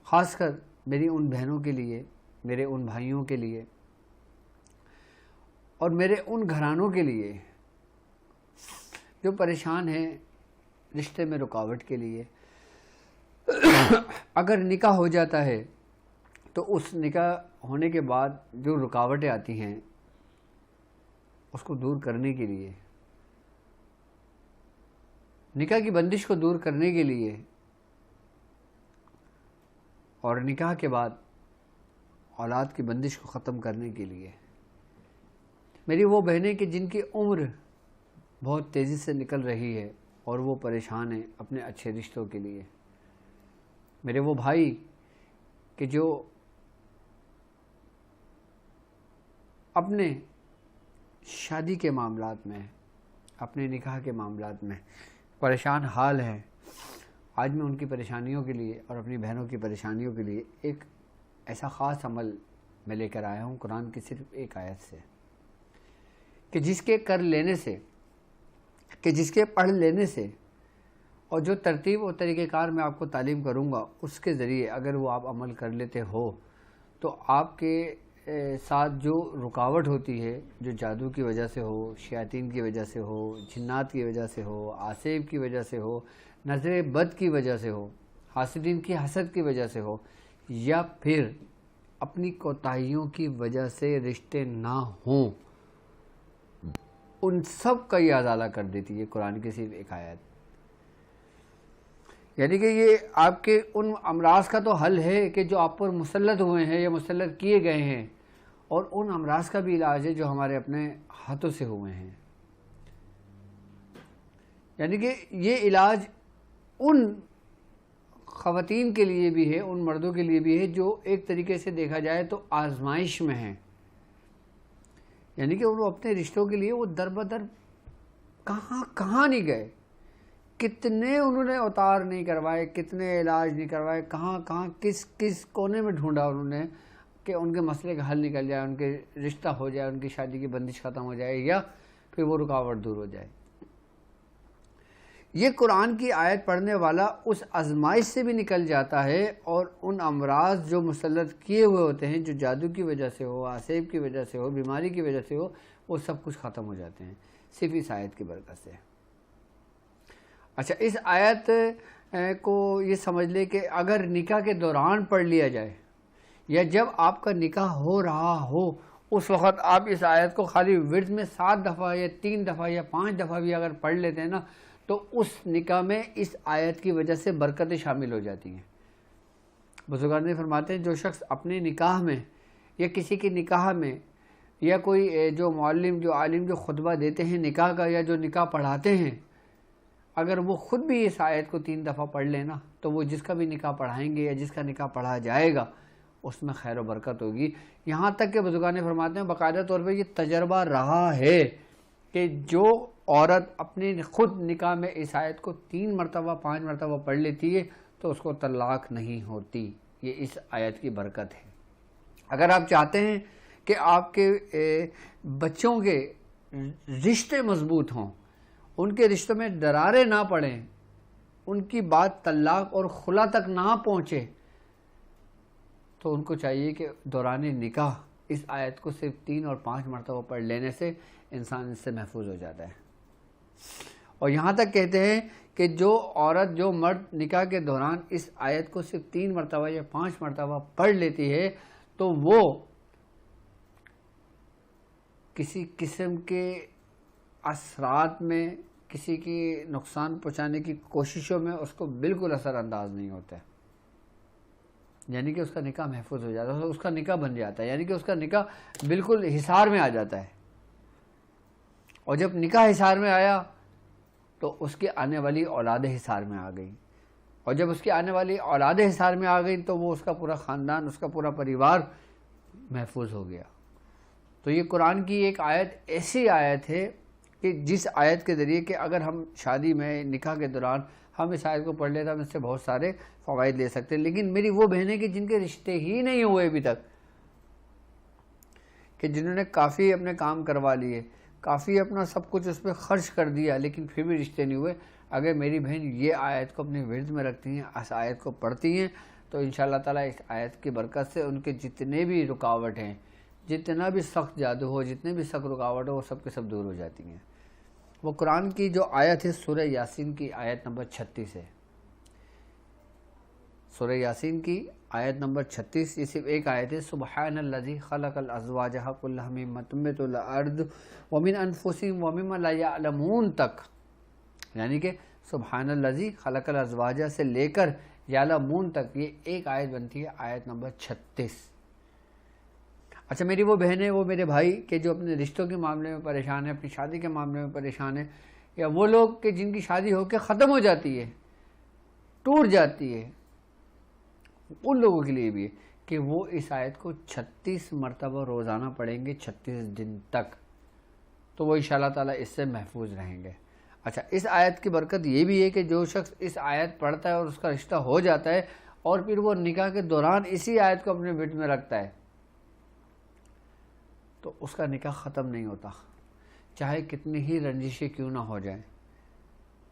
خاص کر میری ان بہنوں کے لیے، میرے ان بھائیوں کے لیے اور میرے ان گھرانوں کے لیے جو پریشان ہیں رشتے میں رکاوٹ کے لیے۔ اگر نکاح ہو جاتا ہے تو اس نکاح ہونے کے بعد جو رکاوٹیں آتی ہیں اس کو دور کرنے کے لیے، نکاح کی بندش کو دور کرنے کے لیے اور نکاح کے بعد اولاد کی بندش کو ختم کرنے کے لیے، میری وہ بہنیں کہ جن کی عمر بہت تیزی سے نکل رہی ہے اور وہ پریشان ہیں اپنے اچھے رشتوں کے لیے، میرے وہ بھائی کہ جو اپنے شادی کے معاملات میں، اپنے نکاح کے معاملات میں پریشان حال ہیں، آج میں ان کی پریشانیوں کے لیے اور اپنی بہنوں کی پریشانیوں کے لیے ایک ایسا خاص عمل میں لے کر آیا ہوں قرآن کی صرف ایک آیت سے، کہ جس کے کر لینے سے، کہ جس کے پڑھ لینے سے اور جو ترتیب اور طریقہ کار میں آپ کو تعلیم کروں گا اس کے ذریعے اگر وہ آپ عمل کر لیتے ہو تو آپ کے ساتھ جو رکاوٹ ہوتی ہے، جو جادو کی وجہ سے ہو، شیاطین کی وجہ سے ہو، جنات کی وجہ سے ہو، آسیب کی وجہ سے ہو، نظر بد کی وجہ سے ہو، حاسدین کی حسد کی وجہ سے ہو، یا پھر اپنی کوتاہیوں کی وجہ سے رشتے نہ ہوں، ان سب کا یہ ازالہ کر دیتی ہے قرآن کی صرف ایک آیت۔ یعنی کہ یہ آپ کے ان امراض کا تو حل ہے کہ جو آپ پر مسلط ہوئے ہیں یا مسلط کیے گئے ہیں، اور ان امراض کا بھی علاج ہے جو ہمارے اپنے ہاتھوں سے ہوئے ہیں۔ یعنی کہ یہ علاج ان خواتین کے لیے بھی ہے، ان مردوں کے لیے بھی ہے جو ایک طریقے سے دیکھا جائے تو آزمائش میں ہیں، یعنی کہ وہ اپنے رشتوں کے لیے وہ در بدر کہاں نہیں گئے، کتنے انہوں نے اوتار نہیں کروائے، کتنے علاج نہیں کروائے، کہاں کس کونے میں ڈھونڈا انہوں نے کہ ان کے مسئلے کا حل نکل جائے، ان کے رشتہ ہو جائے، ان کی شادی کی بندش ختم ہو جائے یا پھر وہ رکاوٹ دور ہو جائے۔ یہ قرآن کی آیت پڑھنے والا اس آزمائش سے بھی نکل جاتا ہے اور ان امراض جو مسلط کیے ہوئے ہوتے ہیں، جو جادو کی وجہ سے ہو، آسیب کی وجہ سے ہو، بیماری کی وجہ سے ہو، وہ سب کچھ ختم ہو جاتے ہیں صرف اس آیت کی برکت سے۔ اچھا، اس آیت کو یہ سمجھ لے کہ اگر نکاح کے دوران پڑھ لیا جائے یا جب آپ کا نکاح ہو رہا ہو اس وقت آپ اس آیت کو خالی ورد میں 7 دفعہ یا 3 دفعہ یا 5 دفعہ بھی اگر پڑھ لیتے ہیں نا تو اس نکاح میں اس آیت کی وجہ سے برکتیں شامل ہو جاتی ہیں۔ بزرگان فرماتے ہیں جو شخص اپنے نکاح میں یا کسی کے نکاح میں یا کوئی جو معلم، جو عالم جو خطبہ دیتے ہیں نکاح کا یا جو نکاح پڑھاتے ہیں، اگر وہ خود بھی اس آیت کو 3 دفعہ پڑھ لینا تو وہ جس کا بھی نکاح پڑھائیں گے یا جس کا نکاح پڑھا جائے گا اس میں خیر و برکت ہوگی۔ یہاں تک کہ بزرگان فرماتے ہیں باقاعدہ طور پہ یہ تجربہ رہا ہے کہ جو عورت اپنے خود نکاح میں اس آیت کو 3 مرتبہ 5 مرتبہ پڑھ لیتی ہے تو اس کو طلاق نہیں ہوتی، یہ اس آیت کی برکت ہے۔ اگر آپ چاہتے ہیں کہ آپ کے بچوں کے رشتے مضبوط ہوں، ان کے رشتوں میں دراریں نہ پڑیں، ان کی بات طلاق اور خلا تک نہ پہنچے، تو ان کو چاہیے کہ دوران نکاح اس آیت کو صرف 3 اور 5 مرتبہ پڑھ لینے سے انسان اس سے محفوظ ہو جاتا ہے۔ اور یہاں تک کہتے ہیں کہ جو عورت، جو مرد نکاح کے دوران اس آیت کو صرف 3 مرتبہ یا 5 مرتبہ پڑھ لیتی ہے تو وہ کسی قسم کے اثرات میں، کسی کی نقصان پہنچانے کی کوششوں میں اس کو بالکل اثر انداز نہیں ہوتا ہے، یعنی کہ اس کا نکاح محفوظ ہو جاتا ہے، اس کا نکاح بن جاتا ہے، یعنی کہ اس کا نکاح بالکل حصار میں آ جاتا ہے۔ اور جب نکاح حصار میں آیا تو اس کی آنے والی اولاد حصار میں آ گئی، اور جب اس کی آنے والی اولاد حصار میں آ گئی تو وہ اس کا پورا خاندان، اس کا پورا پریوار محفوظ ہو گیا۔ تو یہ قرآن کی ایک آیت ایسی آیت ہے کہ جس آیت کے ذریعے کہ اگر ہم شادی میں نکاح کے دوران ہم اس آیت کو پڑھ لیتے ہم اس سے بہت سارے فوائد لے سکتے ہیں۔ لیکن میری وہ بہنیں کہ جن کے رشتے ہی نہیں ہوئے ابھی تک، کہ جنہوں نے کافی اپنے کام کروا لیے، کافی اپنا سب کچھ اس پہ خرچ کر دیا لیکن پھر بھی رشتے نہیں ہوئے، اگر میری بہن یہ آیت کو اپنے ورد میں رکھتی ہیں، اس آیت کو پڑھتی ہیں تو انشاءاللہ تعالیٰ اس آیت کی برکت سے ان کے جتنے بھی رکاوٹ ہیں، جتنا بھی سخت جادو ہو، جتنے بھی سخت رکاوٹ ہو، وہ سب کے سب دور ہو جاتی ہیں۔ وہ قرآن کی جو آیت ہے سورہ یاسین کی آیت نمبر 36 ہے۔ سورہ یاسین کی آیت نمبر 36، یہ صرف ایک آیت ہے۔ سبحان الذی خلق الازواج کلھا مما تنبت الارض ومن انفسہم ومما لا یعلمون تک، یعنی کہ سبحان الذی خلق الازواج سے لے کر یعلمون تک یہ ایک آیت بنتی ہے آیت نمبر 36۔ اچھا میری وہ بہنیں، وہ میرے بھائی کہ جو اپنے رشتوں کے معاملے میں پریشان ہیں، اپنی شادی کے معاملے میں پریشان ہیں، یا وہ لوگ کہ جن کی شادی ہو کے ختم ہو جاتی ہے، ٹوٹ جاتی ہے، ان لوگوں کے لیے بھی ہے کہ وہ اس آیت کو 36 مرتبہ روزانہ پڑھیں گے 36 دن تک، تو وہ انشاءاللہ تعالیٰ اس سے محفوظ رہیں گے۔ اچھا اس آیت کی برکت یہ بھی ہے کہ جو شخص اس آیت پڑھتا ہے اور اس کا رشتہ ہو جاتا ہے اور پھر وہ نکاح کے دوران اسی آیت کو اپنے پیٹ میں رکھتا ہے تو اس کا نکاح ختم نہیں ہوتا، چاہے کتنی ہی رنجشیں کیوں نہ ہو جائیں،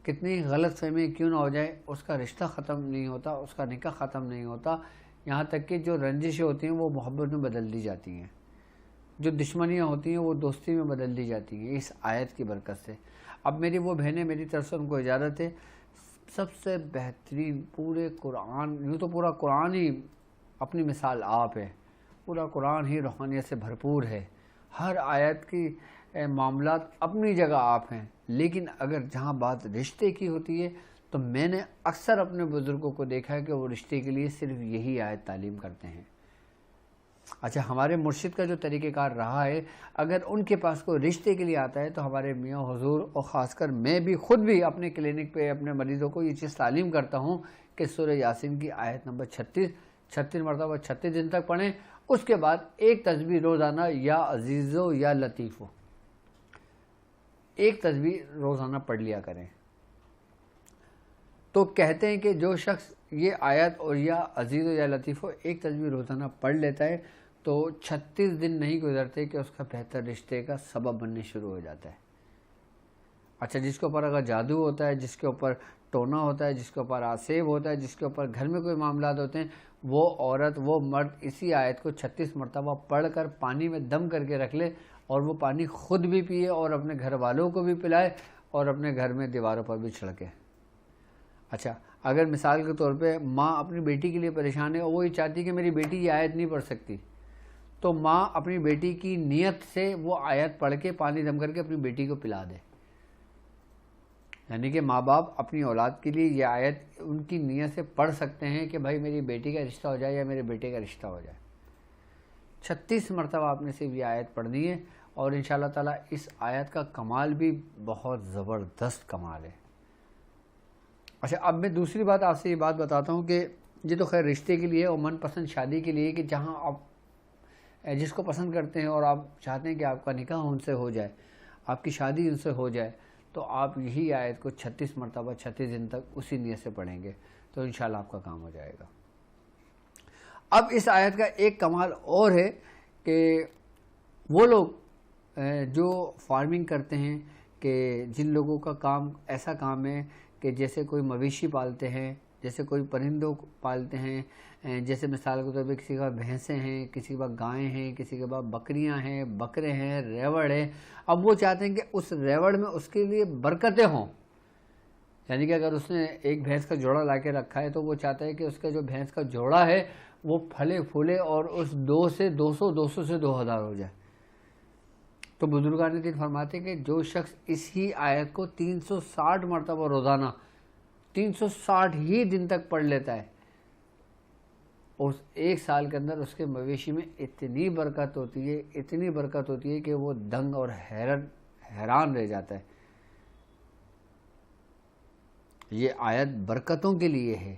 کتنی غلط فہمی کیوں نہ ہو جائے، اس کا رشتہ ختم نہیں ہوتا، اس کا نکاح ختم نہیں ہوتا، یہاں تک کہ جو رنجشیں ہوتی ہیں وہ محبت میں بدل دی جاتی ہیں، جو دشمنیاں ہوتی ہیں وہ دوستی میں بدل دی جاتی ہیں اس آیت کی برکت سے۔ اب میری وہ بہنیں، میری طرف سے ان کو اجازت ہے، سب سے بہترین پورے قرآن، یوں تو پورا قرآن ہی اپنی مثال آپ ہے، پورا قرآن ہی روحانیت سے بھرپور ہے، ہر آیت کی معاملات اپنی جگہ آپ ہیں، لیکن اگر جہاں بات رشتے کی ہوتی ہے تو میں نے اکثر اپنے بزرگوں کو دیکھا ہے کہ وہ رشتے کے لیے صرف یہی آیت تعلیم کرتے ہیں۔ اچھا ہمارے مرشد کا جو طریقہ کار رہا ہے، اگر ان کے پاس کوئی رشتے کے لیے آتا ہے تو ہمارے میاں حضور اور خاص کر میں بھی خود بھی اپنے کلینک پہ اپنے مریضوں کو یہ چیز تعلیم کرتا ہوں کہ سورہ یاسین کی آیت نمبر 36 مرتبہ 36 دن تک پڑھیں، اس کے بعد ایک تسبیح روزانہ یا عزیزو یا لطیفو، ایک تسبیح روزانہ پڑھ لیا کریں۔ تو کہتے ہیں کہ جو شخص یہ آیت اور یا عزیزو یا لطیفو ایک تسبیح روزانہ پڑھ لیتا ہے تو 36 دن نہیں گزرتے کہ اس کا بہتر رشتے کا سبب بننے شروع ہو جاتا ہے۔ اچھا جس کے اوپر اگر جادو ہوتا ہے، جس کے اوپر ٹونا ہوتا ہے، جس کے اوپر آسیب ہوتا ہے، جس کے اوپر گھر میں کوئی معاملات ہوتے ہیں، وہ عورت وہ مرد اسی آیت کو 36 مرتبہ پڑھ کر پانی میں دم کر کے رکھ لے اور وہ پانی خود بھی پیے اور اپنے گھر والوں کو بھی پلائے اور اپنے گھر میں دیواروں پر بھی چھڑکے۔ اچھا اگر مثال کے طور پہ ماں اپنی بیٹی کے لیے پریشان ہے اور وہ یہ چاہتی کہ میری بیٹی یہ آیت نہیں پڑھ سکتی، تو ماں اپنی بیٹی کی نیت سے وہ آیت پڑھ کے پانی دم کر کے اپنی بیٹی کو پلا دے، یعنی کہ ماں باپ اپنی اولاد کے لیے یہ آیت ان کی نیت سے پڑھ سکتے ہیں کہ بھائی میری بیٹی کا رشتہ ہو جائے یا میرے بیٹے کا رشتہ ہو جائے۔ 36 مرتبہ آپ نے صرف یہ آیت پڑھنی ہے اور انشاءاللہ تعالیٰ اس آیت کا کمال بھی بہت زبردست کمال ہے۔ اچھا اب میں دوسری بات آپ سے یہ بات بتاتا ہوں کہ یہ تو خیر رشتے کے لیے اور من پسند شادی کے لیے کہ جہاں آپ جس کو پسند کرتے ہیں اور آپ چاہتے ہیں کہ آپ کا نکاح ان سے ہو جائے، آپ کی شادی ان سے ہو جائے، تو آپ یہی آیت کو 36 مرتبہ 36 دن تک اسی نیت سے پڑھیں گے تو انشاءاللہ آپ کا کام ہو جائے گا۔ اب اس آیت کا ایک کمال اور ہے کہ وہ لوگ جو فارمنگ کرتے ہیں، کہ جن لوگوں کا کام ایسا کام ہے کہ جیسے کوئی مویشی پالتے ہیں، جیسے کوئی پرندوں پالتے ہیں، جیسے مثال کے طور پہ کسی کے پاس بھینسیں ہیں، کسی کے پاس گائیں ہیں، کسی کے پاس بکریاں ہیں، بکرے ہیں، ریوڑ ہیں، اب وہ چاہتے ہیں کہ اس ریوڑ میں اس کے لیے برکتیں ہوں، یعنی کہ اگر اس نے ایک بھینس کا جوڑا لا کے رکھا ہے تو وہ چاہتا ہے کہ اس کا جو بھینس کا جوڑا ہے وہ پھلے پھولے اور اس 2 سے 200 200 سے 2000 ہو جائے۔ تو بزرگان دین فرماتے ہیں کہ جو شخص اسی آیت کو 360 مرتبہ روزانہ 360 ہی دن تک پڑھ لیتا ہے، اس ایک سال کے اندر اس کے مویشی میں اتنی برکت ہوتی ہے، اتنی برکت ہوتی ہے کہ وہ دنگ اور حیران رہ جاتا ہے۔ یہ آیت برکتوں کے لیے ہے،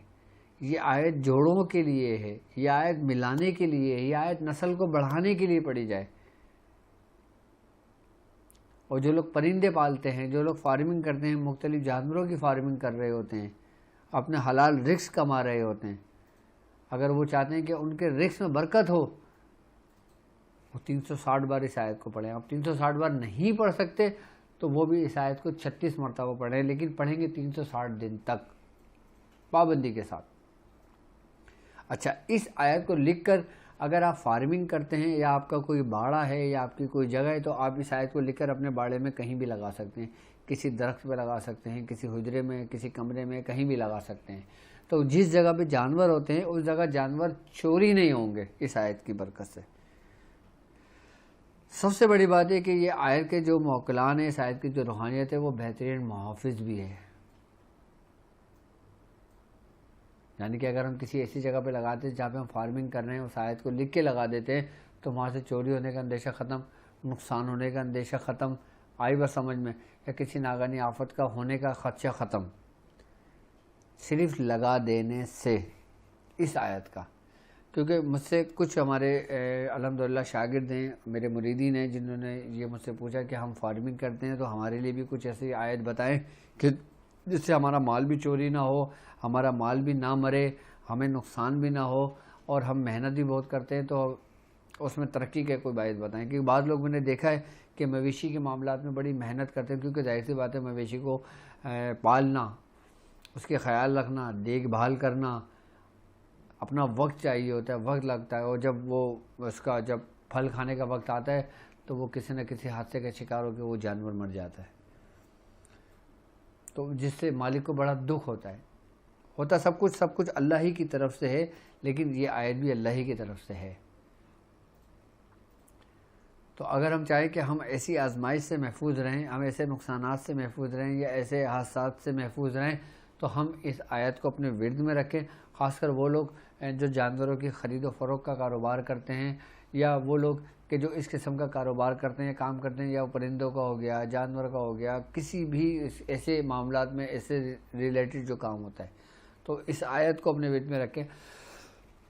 یہ آیت جوڑوں کے لیے ہے، یہ آیت ملانے کے لیے ہے، یہ آیت نسل کو بڑھانے کے لیے پڑھی جائے۔ اور جو لوگ پرندے پالتے ہیں، جو لوگ فارمنگ کرتے ہیں، مختلف جانوروں کی فارمنگ کر رہے ہوتے ہیں، اپنے حلال رزق کما رہے ہوتے ہیں، اگر وہ چاہتے ہیں کہ ان کے رزق میں برکت ہو، وہ 360 بار اس آیت کو پڑھیں۔ آپ 360 بار نہیں پڑھ سکتے تو وہ بھی اس آیت کو 36 مرتبہ پڑھیں، لیکن پڑھیں گے 360 دن تک پابندی کے ساتھ۔ اچھا، اس آیت کو لکھ کر اگر آپ فارمنگ کرتے ہیں یا آپ کا کوئی باڑہ ہے یا آپ کی کوئی جگہ ہے تو آپ اس آیت کو لکھ کر اپنے باڑے میں کہیں بھی لگا سکتے ہیں، کسی درخت پہ لگا سکتے ہیں، کسی حجرے میں، کسی کمرے میں، کہیں بھی لگا سکتے ہیں۔ تو جس جگہ پہ جانور ہوتے ہیں اس جگہ جانور چوری نہیں ہوں گے اس آیت کی برکت سے۔ سب سے بڑی بات ہے کہ یہ آیت کے جو موکلان ہیں، اس آیت کی جو روحانیت ہے وہ بہترین محافظ بھی ہے۔ یعنی کہ اگر ہم کسی ایسی جگہ پہ لگاتے ہیں جہاں پہ ہم فارمنگ کر رہے ہیں، اس آیت کو لکھ کے لگا دیتے ہیں تو وہاں سے چوری ہونے کا اندیشہ ختم، نقصان ہونے کا اندیشہ ختم، آئی بس سمجھ میں، یا کسی ناگہانی آفت کا ہونے کا خدشہ ختم، صرف لگا دینے سے اس آیت کا۔ کیونکہ مجھ سے کچھ ہمارے الحمدللہ شاگرد ہیں، میرے مریدین ہیں، جنہوں نے یہ مجھ سے پوچھا کہ ہم فارمنگ کرتے ہیں تو ہمارے لیے بھی کچھ ایسی آیت بتائیں کہ جس سے ہمارا مال بھی چوری نہ ہو، ہمارا مال بھی نہ مرے، ہمیں نقصان بھی نہ ہو، اور ہم محنت بھی بہت کرتے ہیں تو اس میں ترقی کے کوئی باعث بتائیں۔ کیونکہ بعض لوگ میں نے دیکھا ہے کہ مویشی کے معاملات میں بڑی محنت کرتے ہیں، کیونکہ ظاہر سی بات ہے مویشی کو پالنا، اس کے خیال رکھنا، دیکھ بھال کرنا، اپنا وقت چاہیے ہوتا ہے، وقت لگتا ہے، اور جب وہ اس کا جب پھل کھانے کا وقت آتا ہے تو وہ کسی نہ کسی حادثے کا شکار ہو کے وہ جانور مر جاتا ہے، تو جس سے مالک کو بڑا دکھ ہوتا سب کچھ اللہ ہی کی طرف سے ہے، لیکن یہ آیت بھی اللہ ہی کی طرف سے ہے۔ تو اگر ہم چاہیں کہ ہم ایسی آزمائش سے محفوظ رہیں، ہم ایسے نقصانات سے محفوظ رہیں یا ایسے حادثات سے محفوظ رہیں، تو ہم اس آیت کو اپنے ورد میں رکھیں۔ خاص کر وہ لوگ جو جانوروں کی خرید و فروخت کا کاروبار کرتے ہیں، یا وہ لوگ کہ جو اس قسم کا کاروبار کرتے ہیں، کام کرتے ہیں، یا پرندوں کا ہو گیا، جانور کا ہو گیا، کسی بھی ایسے معاملات میں ایسے ریلیٹڈ جو کام ہوتا ہے، تو اس آیت کو اپنے ورد میں رکھیں۔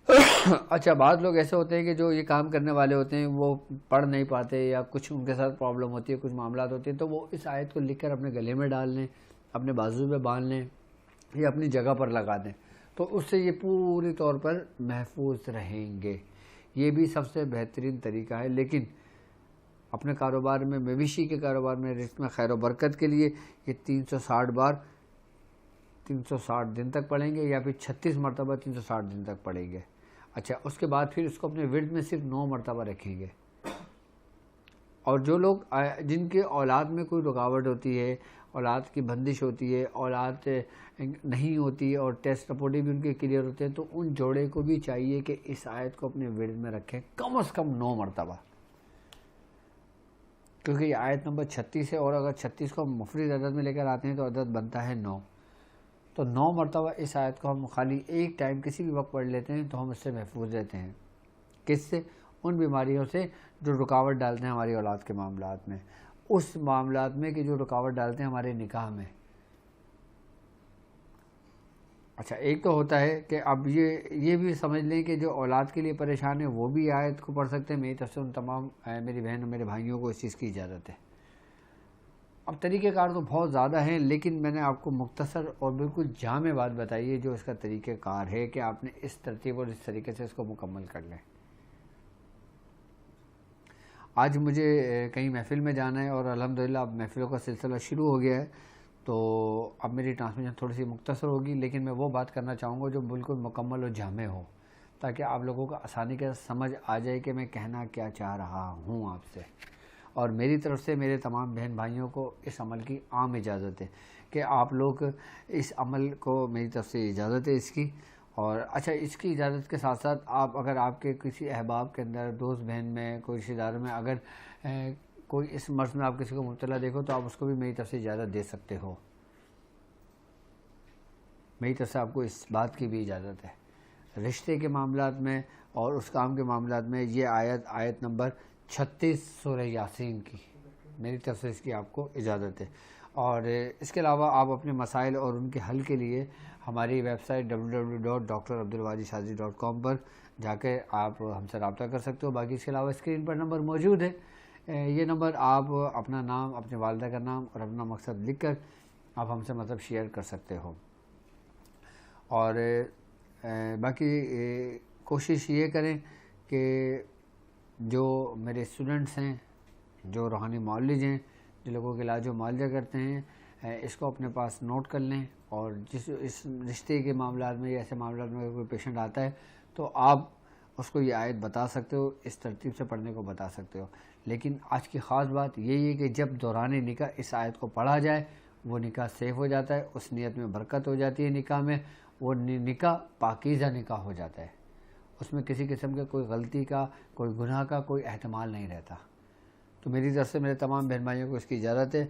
اچھا، بعض لوگ ایسے ہوتے ہیں کہ جو یہ کام کرنے والے ہوتے ہیں وہ پڑھ نہیں پاتے، یا کچھ ان کے ساتھ پرابلم ہوتی ہے، کچھ معاملات ہوتے ہیں، تو وہ اس آیت کو لکھ کر اپنے گلے میں ڈال لیں، اپنے بازو پہ باندھ لیں، یا اپنی جگہ پر لگا دیں، تو اس سے یہ پوری طور پر محفوظ رہیں گے۔ یہ بھی سب سے بہترین طریقہ ہے۔ لیکن اپنے کاروبار میں، مویشی کے کاروبار میں رزق میں خیر و برکت کے لیے یہ 360 بار 360 دن تک پڑھیں گے، یا پھر 36 مرتبہ 360 دن تک پڑھیں گے۔ اچھا، اس کے بعد پھر اس کو اپنے ورد میں صرف 9 مرتبہ رکھیں گے۔ اور جو لوگ جن کے اولاد میں کوئی رکاوٹ ہوتی ہے، اولاد کی بندش ہوتی ہے، اولاد نہیں ہوتی اور ٹیسٹ رپورٹیں بھی ان کے کلیئر ہوتے ہیں، تو ان جوڑے کو بھی چاہیے کہ اس آیت کو اپنے ورد میں رکھیں کم از کم 9 مرتبہ، کیونکہ یہ آیت نمبر 36 ہے، اور اگر 36 کو ہم مفرد عدد میں لے کر آتے ہیں تو عدد بنتا ہے 9، تو 9 مرتبہ اس آیت کو ہم خالی ایک ٹائم کسی بھی وقت پڑھ لیتے ہیں تو ہم اس سے محفوظ رہتے ہیں۔ کس سے؟ ان بیماریوں سے جو رکاوٹ ڈالتے ہیں ہماری اولاد کے معاملات میں، اس معاملات میں کہ جو رکاوٹ ڈالتے ہیں ہمارے نکاح میں۔ اچھا، ایک تو ہوتا ہے کہ اب یہ بھی سمجھ لیں کہ جو اولاد کے لیے پریشان ہے وہ بھی آیت کو پڑھ سکتے ہیں۔ میری طرف سے ان تمام میری بہن اور میرے بھائیوں کو اس چیز کی اجازت ہے۔ اب طریقہ کار تو بہت زیادہ ہیں، لیکن میں نے آپ کو مختصر اور بالکل جامع بات بتائی ہے جو اس کا طریقہ کار ہے کہ آپ نے اس ترتیب اور اس طریقے سے اس کو مکمل کر لیں۔ آج مجھے کہیں محفل میں جانا ہے، اور الحمدللہ اب محفلوں کا سلسلہ شروع ہو گیا ہے، تو اب میری ٹرانسمیشن تھوڑی سی مختصر ہوگی، لیکن میں وہ بات کرنا چاہوں گا جو بالکل مکمل اور جامع ہو، تاکہ آپ لوگوں کو آسانی کے سمجھ آ جائے کہ میں کہنا کیا چاہ رہا ہوں آپ سے۔ اور میری طرف سے میرے تمام بہن بھائیوں کو اس عمل کی عام اجازت ہے کہ آپ لوگ اس عمل کو، میری طرف سے اجازت ہے اس کی۔ اور اچھا، اس کی اجازت کے ساتھ ساتھ آپ اگر آپ کے کسی احباب کے اندر، دوست بہن میں، کوئی رشتہ داروں میں اگر کوئی اس مرض میں آپ کسی کو مبتلا دیکھو تو آپ اس کو بھی میری طرف سے اجازت دے سکتے ہو۔ میری طرف سے آپ کو اس بات کی بھی اجازت ہے۔ رشتے کے معاملات میں اور اس کام کے معاملات میں یہ آیت نمبر 36 سورہ یاسین کی، میری طرف سے اس کی آپ کو اجازت ہے۔ اور اس کے علاوہ آپ اپنے مسائل اور ان کے حل کے لیے ہماری ویب سائٹ www.drabdulwadisazi.com پر جا کے آپ ہم سے رابطہ کر سکتے ہو۔ باقی اس کے علاوہ اسکرین پر نمبر موجود ہے، یہ نمبر آپ اپنا نام، اپنے والدہ کا نام اور اپنا مقصد لکھ کر آپ ہم سے مطلب شیئر کر سکتے ہو۔ اور باقی کوشش یہ کریں کہ جو میرے اسٹوڈنٹس ہیں، جو روحانی معالج ہیں، جو لوگوں کے علاج و معالجہ کرتے ہیں، اس کو اپنے پاس نوٹ کر لیں، اور اس رشتے کے معاملات میں یا ایسے معاملات میں اگر کوئی پیشنٹ آتا ہے تو آپ اس کو یہ آیت بتا سکتے ہو، اس ترتیب سے پڑھنے کو بتا سکتے ہو۔ لیکن آج کی خاص بات یہی ہے کہ جب دوران نکاح اس آیت کو پڑھا جائے وہ نکاح سیف ہو جاتا ہے، اس نیت میں برکت ہو جاتی ہے، نکاح میں وہ نکاح پاکیزہ نکاح ہو جاتا ہے، اس میں کسی قسم کے کوئی غلطی کا، کوئی گناہ کا کوئی احتمال نہیں رہتا۔ تو میری طرف سے میرے تمام بہن بھائیوں کو اس کی اجازت ہے۔